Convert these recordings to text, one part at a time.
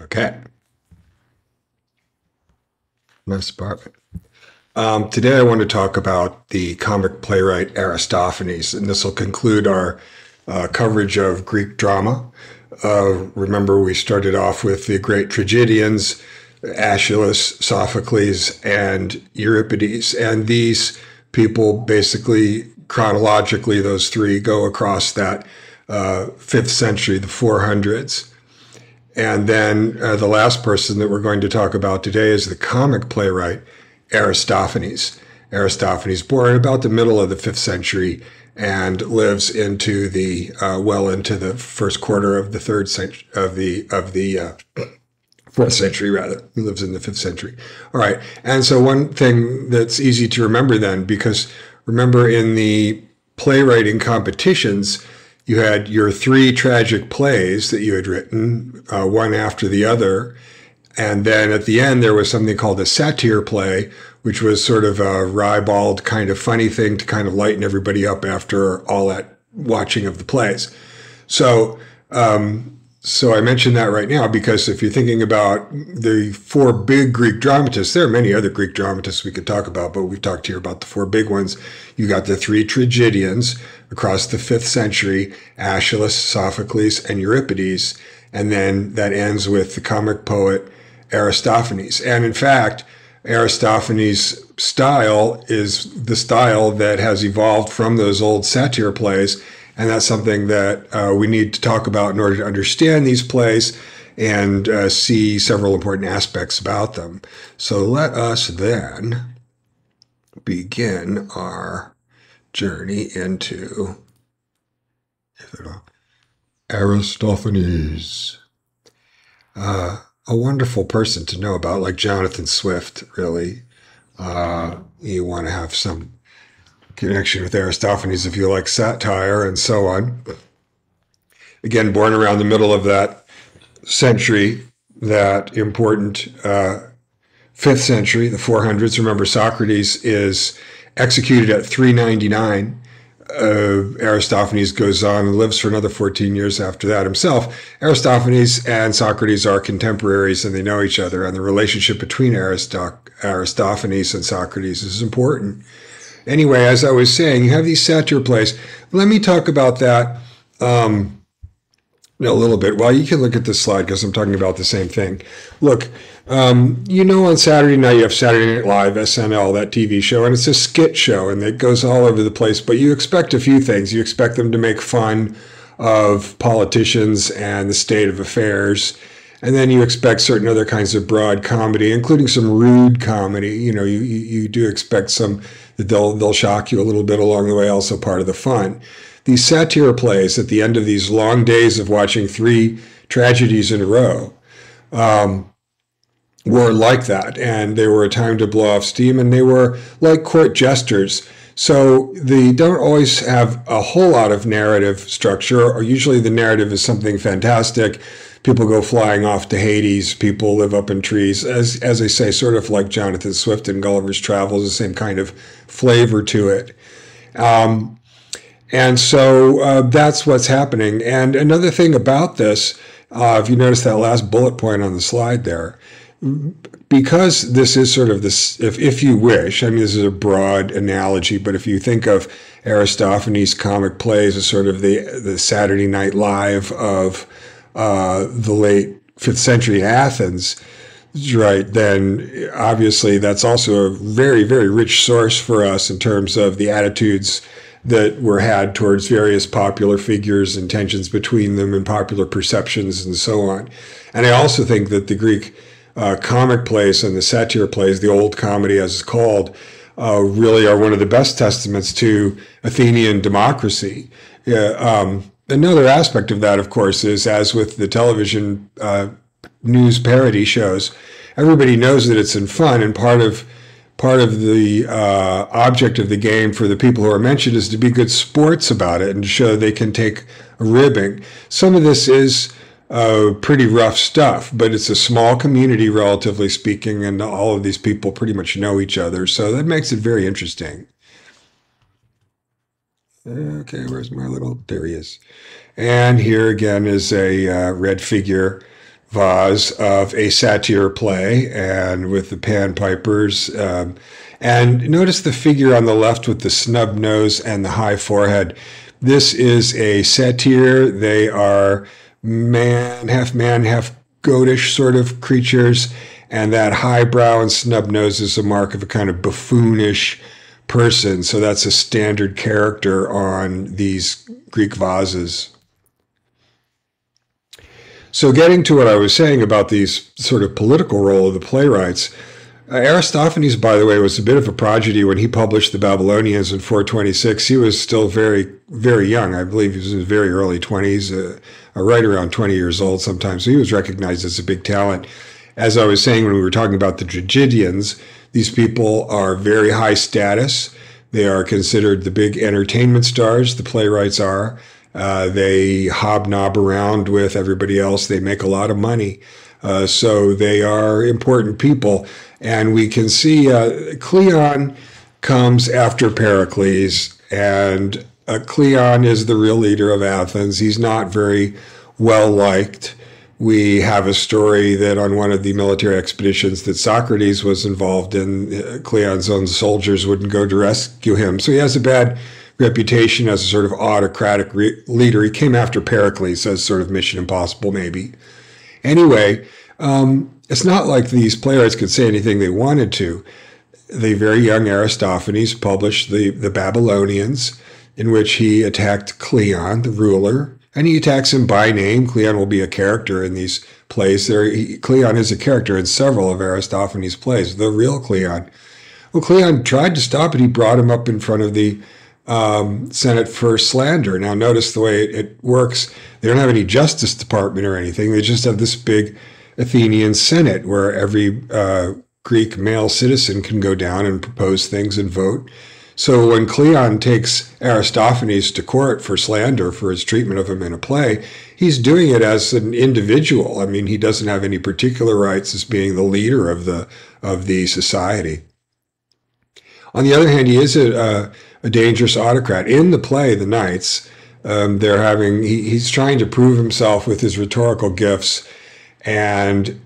Okay, nice apartment. Today I want to talk about the comic playwright Aristophanes, and this will conclude our coverage of Greek drama. Remember, we started off with the great tragedians, Aeschylus, Sophocles, and Euripides, and these people basically chronologically, those three go across that 5th century, the 400s. And then the last person that we're going to talk about today is the comic playwright Aristophanes. Aristophanes, born about the middle of the 5th century and lives into the well into the first quarter of the third century of the 4th century rather. He lives in the 5th century. All right. And so one thing that's easy to remember then, because remember in the playwriting competitions, you had your three tragic plays that you had written, one after the other. And then at the end, there was something called a satire play, which was sort of a ribald kind of funny thing to kind of lighten everybody up after all that watching of the plays. So, so I mention that right now because if you're thinking about the four big Greek dramatists, there are many other Greek dramatists we could talk about, but we've talked here about the four big ones. You got the three tragedians across the 5th century, Aeschylus, Sophocles, and Euripides, and then that ends with the comic poet Aristophanes. And in fact, Aristophanes' style is the style that has evolved from those old satire plays. And that's something that we need to talk about in order to understand these plays and see several important aspects about them. So let us then begin our journey into Aristophanes. A wonderful person to know about, like Jonathan Swift, really. You want to have some connection with Aristophanes if you like satire and so on. Again, born around the middle of that century, that important 5th century, the 400s. Remember, Socrates is executed at 399. Aristophanes goes on and lives for another 14 years after that himself. Aristophanes and Socrates are contemporaries and they know each other, and the relationship between Aristophanes and Socrates is important. Anyway, as I was saying, you have these satire plays. Let me talk about that a little bit. Well, you can look at this slide because I'm talking about the same thing. Look, on Saturday night, you have Saturday Night Live, SNL, that TV show, and it's a skit show, and it goes all over the place. But you expect a few things. You expect them to make fun of politicians and the state of affairs. And then you expect certain other kinds of broad comedy, including some rude comedy. You do expect some that they'll shock you a little bit along the way, also part of the fun. These satire plays at the end of these long days of watching three tragedies in a row were like that. And they were a time to blow off steam, and they were like court jesters. So they don't always have a whole lot of narrative structure, or usually the narrative is something fantastic. People go flying off to Hades. People live up in trees. As I say, sort of like Jonathan Swift and Gulliver's Travels, the same kind of flavor to it. And so that's what's happening. And another thing about this, if you notice that last bullet point on the slide there, because this is sort of this, if you wish, I mean, this is a broad analogy, but if you think of Aristophanes' comic plays as sort of the Saturday Night Live of the late 5th century Athens, right, then obviously that's also a very, very rich source for us in terms of the attitudes that were had towards various popular figures and tensions between them and popular perceptions and so on. And I also think that the Greek comic plays and the satire plays, the old comedy as it's called, really are one of the best testaments to Athenian democracy. Another aspect of that, of course, is as with the television news parody shows, everybody knows that it's in fun, and part of the object of the game for the people who are mentioned is to be good sports about it and to show they can take a ribbing. Some of this is pretty rough stuff, but it's a small community, relatively speaking, and all of these people pretty much know each other, so that makes it very interesting. Okay, where's my little, there he is. And here again is a red figure vase of a satyr play, and with the panpipers. And notice the figure on the left with the snub nose and the high forehead. This is a satyr. They are man, half goatish sort of creatures. And that high brow and snub nose is a mark of a kind of buffoonish person. So that's a standard character on these Greek vases. So getting to what I was saying about these sort of political role of the playwrights, Aristophanes, by the way, was a bit of a prodigy when he published The Babylonians in 426. He was still very, very young. I believe he was in his very early 20s, right around 20 years old sometimes. So he was recognized as a big talent. As I was saying when we were talking about the tragedians, these people are very high status. They are considered the big entertainment stars, the playwrights are. They hobnob around with everybody else. They make a lot of money. So they are important people. And we can see Cleon comes after Pericles, and Cleon is the real leader of Athens. He's not very well liked. We have a story that on one of the military expeditions that Socrates was involved in, Cleon's own soldiers wouldn't go to rescue him. So he has a bad reputation as a sort of autocratic leader. He came after Pericles as sort of Mission Impossible, maybe. Anyway, it's not like these playwrights could say anything they wanted to. The very young Aristophanes published the Babylonians, in which he attacked Cleon, the ruler, and he attacks him by name. Cleon will be a character in these plays. Cleon is a character in several of Aristophanes' plays, the real Cleon. Well, Cleon tried to stop it. He brought him up in front of the Senate for slander. Now, notice the way it works. They don't have any Justice Department or anything. They just have this big Athenian Senate where every Greek male citizen can go down and propose things and vote. So when Cleon takes Aristophanes to court for slander for his treatment of him in a play, he's doing it as an individual. I mean, he doesn't have any particular rights as being the leader of the society. On the other hand, he is a dangerous autocrat. In the play, The Knights, he's trying to prove himself with his rhetorical gifts, and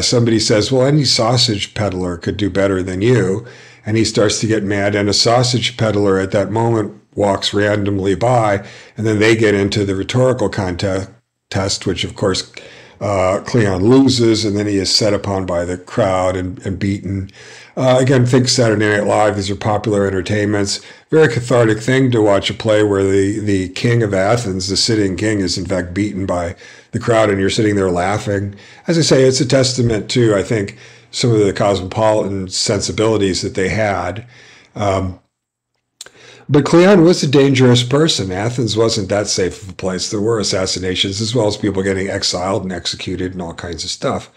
somebody says, well, any sausage peddler could do better than you. And he starts to get mad, and a sausage peddler at that moment walks randomly by, and then they get into the rhetorical contest, which of course Cleon loses, and then he is set upon by the crowd and beaten. Again, think Saturday Night Live. These are popular entertainments. Very cathartic thing to watch a play where the king of Athens, the sitting king, is in fact beaten by the crowd, and you're sitting there laughing. As I say, it's a testament to, I think, some of the cosmopolitan sensibilities that they had. But Cleon was a dangerous person. Athens wasn't that safe of a place. There were assassinations, as well as people getting exiled and executed and all kinds of stuff.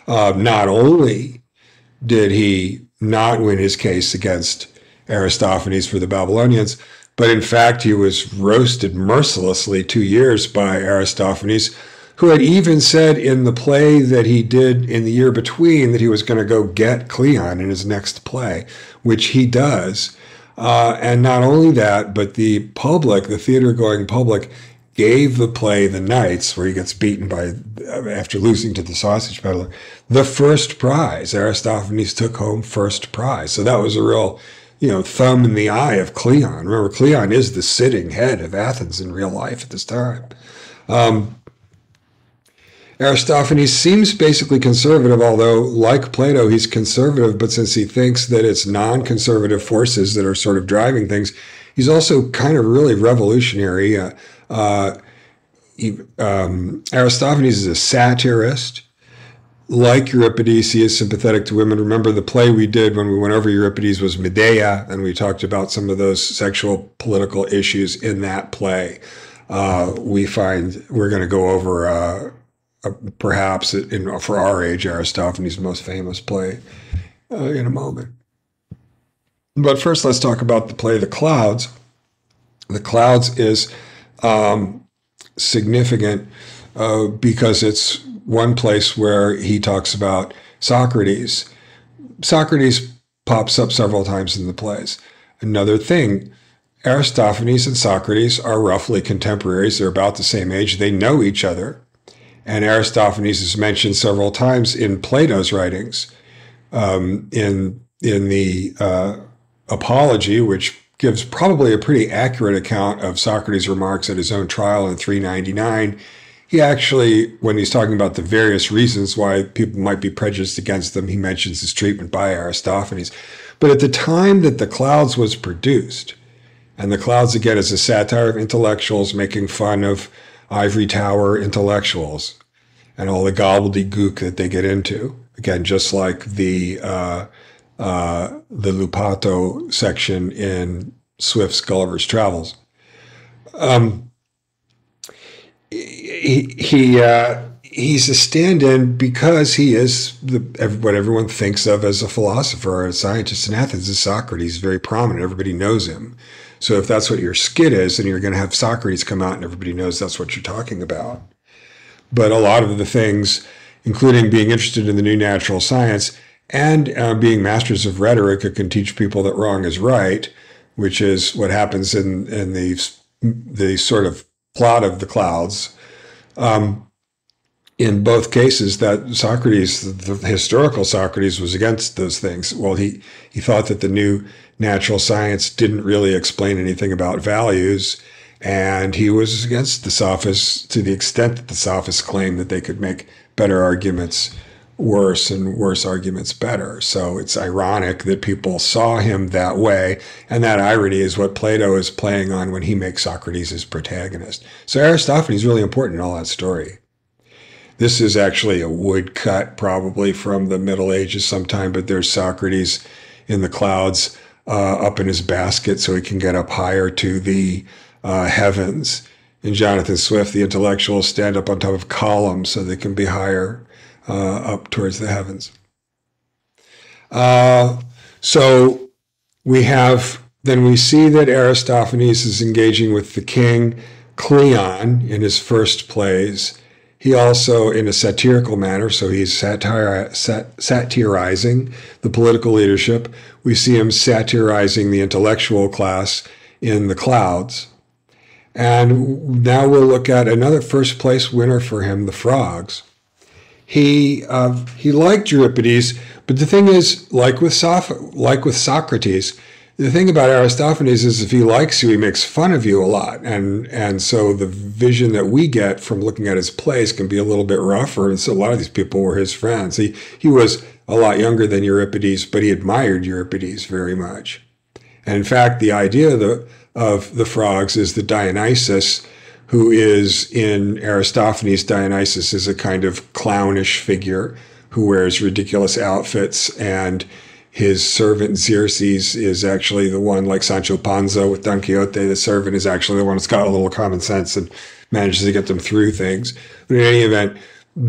Not only did he not win his case against Aristophanes for the Babylonians, but in fact, he was roasted mercilessly 2 years by Aristophanes, who had even said in the play that he did in the year between that he was going to go get Cleon in his next play, which he does. And not only that, but the public, the theater-going public, gave the play The Knights, where he gets beaten after losing to the sausage peddler, the first prize. Aristophanes took home first prize. So that was a real, thumb in the eye of Cleon. Remember, Cleon is the sitting head of Athens in real life at this time. Aristophanes seems basically conservative, although, like Plato, he's conservative, but since he thinks that it's non-conservative forces that are sort of driving things, he's also kind of really revolutionary. Aristophanes is a satirist. Like Euripides, he is sympathetic to women. Remember the play we did when we went over Euripides was Medea, and we talked about some of those sexual political issues in that play. We're going to go over perhaps for our age, Aristophanes' most famous play in a moment. But first, let's talk about the play The Clouds. The Clouds is significant because it's one place where he talks about Socrates. Socrates pops up several times in the plays. Another thing, Aristophanes and Socrates are roughly contemporaries. They're about the same age. They know each other. And Aristophanes is mentioned several times in Plato's writings. In the Apology, which gives probably a pretty accurate account of Socrates' remarks at his own trial in 399. He actually, when he's talking about the various reasons why people might be prejudiced against them, he mentions his treatment by Aristophanes. But at the time that The Clouds was produced, and The Clouds, again, is a satire of intellectuals making fun of ivory tower intellectuals and all the gobbledygook that they get into. Again, just like the Lupato section in Swift's Gulliver's Travels. He's a stand-in because he is what everyone thinks of as a philosopher or a scientist in Athens. Is Socrates, very prominent. Everybody knows him. So if that's what your skit is, then you're going to have Socrates come out and everybody knows that's what you're talking about. But a lot of the things, including being interested in the new natural science and being masters of rhetoric who can teach people that wrong is right, which is what happens in the sort of plot of The Clouds. In both cases, that Socrates, the historical Socrates, was against those things. Well, he thought that the new natural science didn't really explain anything about values, and he was against the sophists to the extent that the sophists claimed that they could make better arguments worse and worse arguments better. So it's ironic that people saw him that way, and that irony is what Plato is playing on when he makes Socrates his protagonist. So Aristophanes is really important in all that story. This is actually a woodcut, probably from the Middle Ages sometime, but there's Socrates in The Clouds up in his basket so he can get up higher to the heavens. In Jonathan Swift, the intellectuals stand up on top of columns so they can be higher up towards the heavens. So we see that Aristophanes is engaging with the king Cleon in his first plays. He also, in a satirical manner, so he's satirizing the political leadership. We see him satirizing the intellectual class in The Clouds. And now we'll look at another first place winner for him, The Frogs. He liked Euripides, but the thing is, like with Socrates, the thing about Aristophanes is if he likes you, he makes fun of you a lot. And so the vision that we get from looking at his plays can be a little bit rougher. And so a lot of these people were his friends. He was a lot younger than Euripides, but he admired Euripides very much. And in fact, the idea of the Frogs is that Dionysus, who is in Aristophanes, Dionysus is a kind of clownish figure who wears ridiculous outfits, and his servant Xerxes is actually the one, like Sancho Panza with Don Quixote. The servant is actually the one that's got a little common sense and manages to get them through things. But in any event,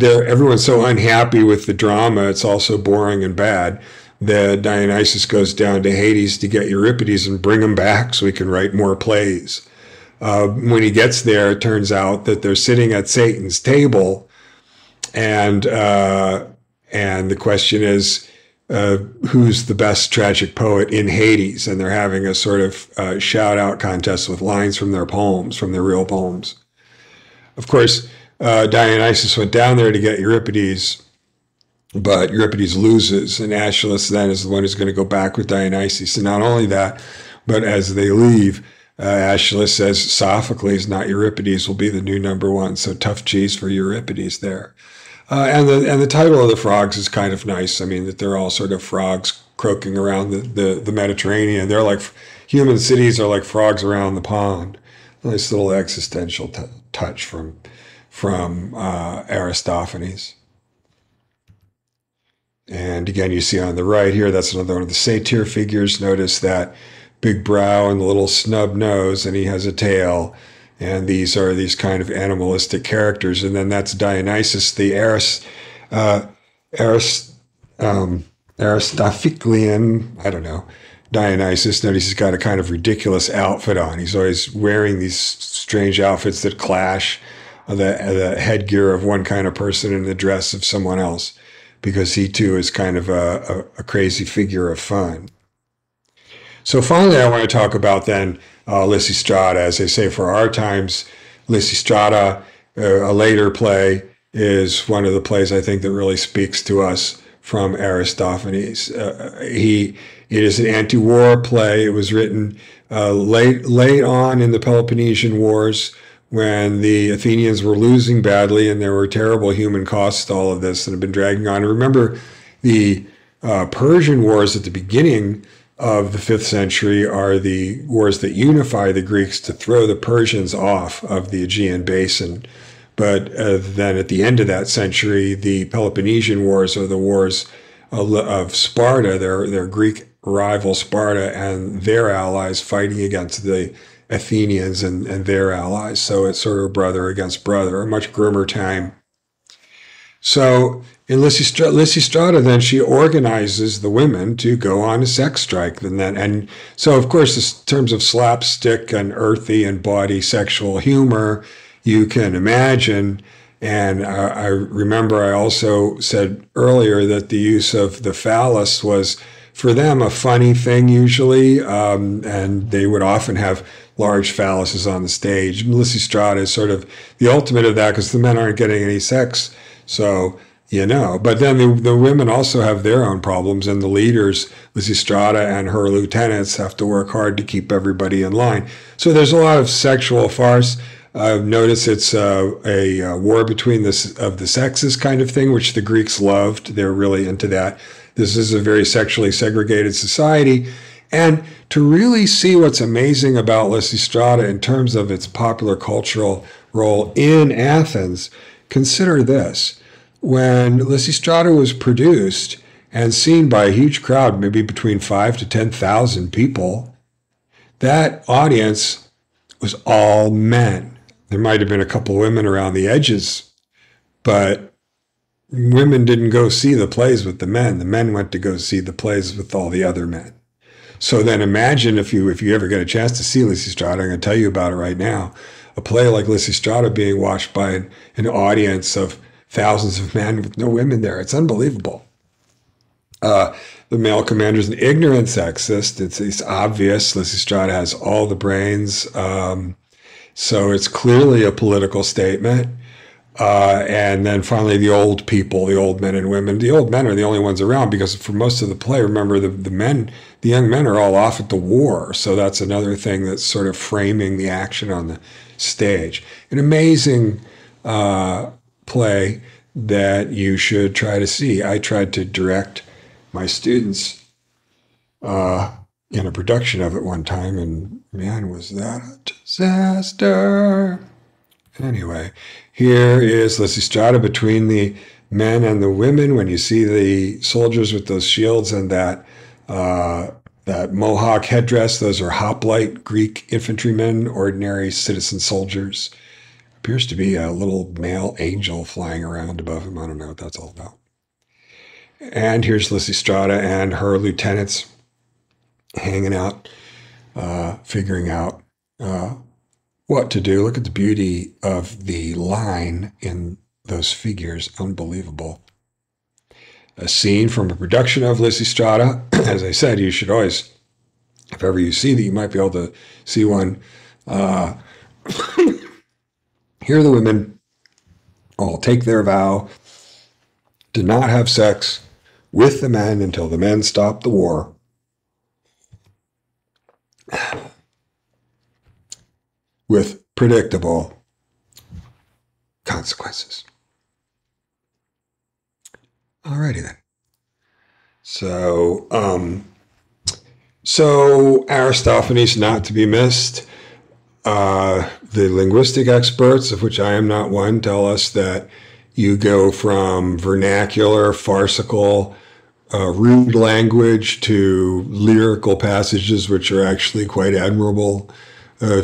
everyone's so unhappy with the drama, it's all so boring and bad, that Dionysus goes down to Hades to get Euripides and bring him back so he can write more plays. When he gets there, it turns out that they're sitting at Satan's table, and the question is, who's the best tragic poet in Hades? And they're having a sort of shout-out contest with lines from their poems, from their real poems. Of course, Dionysus went down there to get Euripides, but Euripides loses, and Aeschylus then is the one who's going to go back with Dionysus. And not only that, but as they leave, Aeschylus says Sophocles, not Euripides, will be the new number one. So tough cheese for Euripides there. And the title of The Frogs is kind of nice. I mean, that they're all sort of frogs croaking around the Mediterranean. They're like, human cities are like frogs around the pond. Nice little existential touch from Aristophanes. And again, you see on the right here, that's another one of the satyr figures. Notice that big brow and the little snub nose, and he has a tail. And these are these kind of animalistic characters. And then that's Dionysus, the Aristophiclean, I don't know, Dionysus. Notice he's got a kind of ridiculous outfit on. He's always wearing these strange outfits that clash the headgear of one kind of person and the dress of someone else, because he too is kind of a crazy figure of fun. So finally, I want to talk about then Lysistrata. As they say for our times, Lysistrata, a later play, is one of the plays I think that really speaks to us from Aristophanes. It is an anti-war play. It was written late on in the Peloponnesian Wars when the Athenians were losing badly and there were terrible human costs to all of this that have been dragging on. Remember, the Persian Wars at the beginning of the 5th century are the wars that unify the Greeks to throw the Persians off of the Aegean basin. But then at the end of that century, the Peloponnesian Wars are the wars of Sparta, their Greek rival Sparta, and their allies fighting against the Athenians and their allies. So it's sort of brother against brother, a much grimmer time. So in Lysistrata, then she organizes the women to go on a sex strike. And so, of course, in terms of slapstick and earthy and bawdy sexual humor, you can imagine. And I remember I also said earlier that the use of the phallus was, for them, a funny thing usually, and they would often have large phalluses on the stage. Lysistrata is sort of the ultimate of that because the men aren't getting any sex. So, but then the women also have their own problems, and the leaders, Lysistrata and her lieutenants, have to work hard to keep everybody in line. So there's a lot of sexual farce. Notice it's a war between the sexes kind of thing, which the Greeks loved. They're really into that. This is a very sexually segregated society. And to really see what's amazing about Lysistrata in terms of its popular cultural role in Athens, consider this. When Lysistrata was produced and seen by a huge crowd, maybe between 5,000 to 10,000 people, that audience was all men. There might have been a couple of women around the edges, but women didn't go see the plays with the men. The men went to go see the plays with all the other men. So then imagine if you ever get a chance to see Lysistrata, I'm going to tell you about it right now, a play like Lysistrata being watched by an audience of thousands of men with no women there. It's unbelievable. The male commander's an ignorant sexist. It's obvious. Lysistrata has all the brains. So it's clearly a political statement. And then finally, the old people, the old men and women. The old men are the only ones around because for most of the play, remember, the young men are all off at the war. So that's another thing that's sort of framing the action on the stage. An amazing play that you should try to see. I tried to direct my students in a production of it one time, and man, was that a disaster. Anyway, here is Lysistrata between the men and the women. When you see the soldiers with those shields and that mohawk headdress, those are hoplite Greek infantrymen, ordinary citizen soldiers. Appears to be a little male angel flying around above him. I don't know what that's all about. And here's Lysistrata and her lieutenants hanging out, figuring out what to do. Look at the beauty of the line in those figures. Unbelievable. A scene from a production of Lysistrata. As I said, you should always, if ever you see that, you might be able to see one. Here the women all take their vow to not have sex with the men until the men stop the war. With predictable consequences. Alrighty then. So Aristophanes, not to be missed. The linguistic experts, of which I am not one, tell us that you go from vernacular, farcical, rude language to lyrical passages, which are actually quite admirable.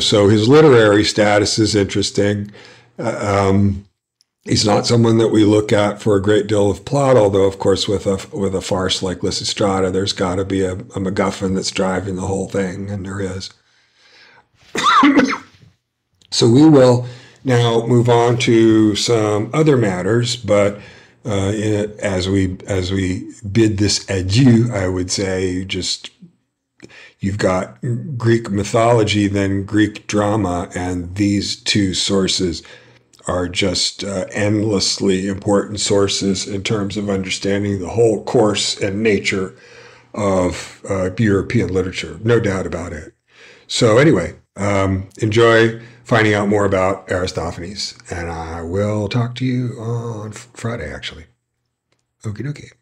So his literary status is interesting. He's not someone that we look at for a great deal of plot, although, of course, with a farce like Lysistrata, there's got to be a MacGuffin that's driving the whole thing, and there is. So we will now move on to some other matters, but as we bid this adieu, I would say you've got Greek mythology, then Greek drama, and these two sources are just endlessly important sources in terms of understanding the whole course and nature of European literature, no doubt about it. So anyway, enjoy finding out more about Aristophanes, and I will talk to you on Friday, actually. Okie dokie.